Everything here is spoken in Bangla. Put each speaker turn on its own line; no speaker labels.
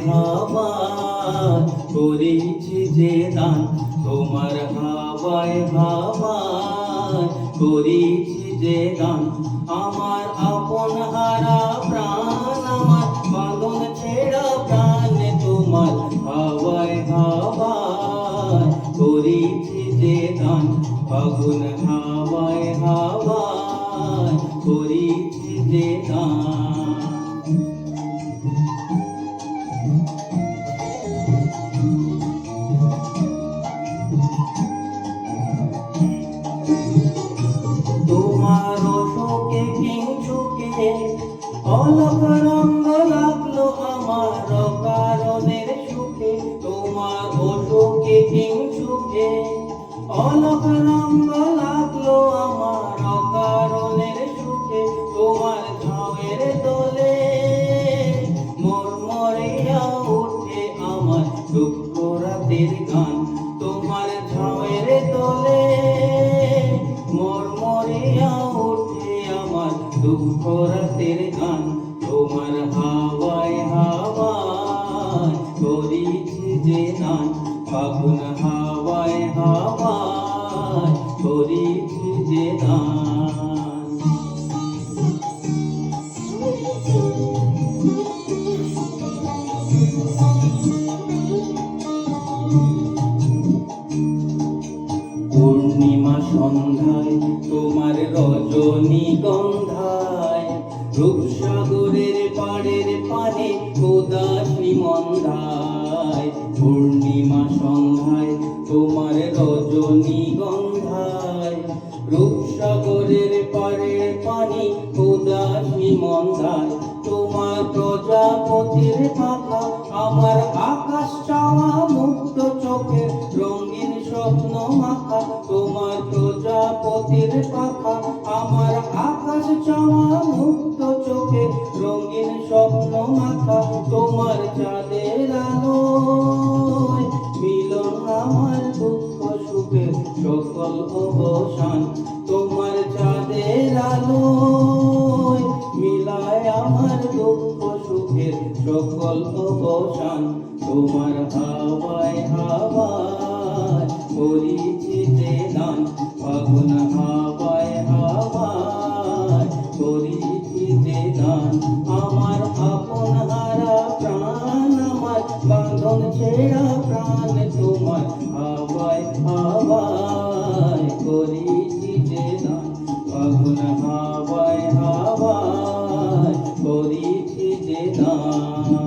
হাওয়ায় করেছি যে দান, তোমার হাওয়ায় হাওয়ায় করেছি যে দান। আমার আপন হারা প্রাণ, আমার বাঁধন ছেঁড়া প্রাণ, তোমার হাওয়ায় হাওয়ায় করেছি যে দান। ফাগুন হাওয়ায় হাওয়ায় করেছি যে দান। তোমার শোকে কিংসুকে অলক রঙ্গ লাগলো আমার কারণের সুখে। তোমার শোকে কিংসুকে অলক রঙ্গ লাগলো আমার কারণের সুখে। তোমার ঝাউয়ের দোলে মরমরিয়া উঠে আমার দুঃখ রাতের গান। তোমার ঝাউয়ের দোলে মরমরিয়া উঠে আমার দুঃখ রাতের গান। তোমার হাওয়ায় হাওয়ায় করেছি যে দান, ফাগুন হাওয়ায় হাওয়ায় করেছি যে দান। পূর্ণিমা সন্ধ্যায় তোমার রজনীগন্ধায়, রূপসাগরের পাড়ের পানে উদাসী মন্দায়। পূর্ণিমা সন্ধ্যায় তোমার রজনীগন্ধায়, রূপসাগরের পাড়ের পানে উদাসী মন্দায়। তোমার প্রজাপতির পাখা আমার আকাশ চাওয়া মুক্ত চোখে রঙিন স্বপ্ন মাখা। তোমার প্রজাপতির পাখা আমার আকাশ চাওয়া মুক্ত চোখে রঙিন স্বপ্ন মাখা। তোমার চাঁদের আলোয় মিলন আমার দুঃখ সুখের সকল অবসান। তোমার চাঁদের আলোয় মিলায় আমার দুঃখ সুখের সকল অবসান। তোমার হাওয়ায় হাওয়ায় করেছি যে দান, ফাগুন হাওয়ায় হাওয়ায় করেছি যে দান। আমার আপন হারা প্রাণ, আমার বাঁধন ছেঁড়া প্রাণ, তোমার হাওয়ায় হাওয়ায় করেছি যে দান, ফাগুন হাওয়ায় হাওয়ায় করেছি যে দান।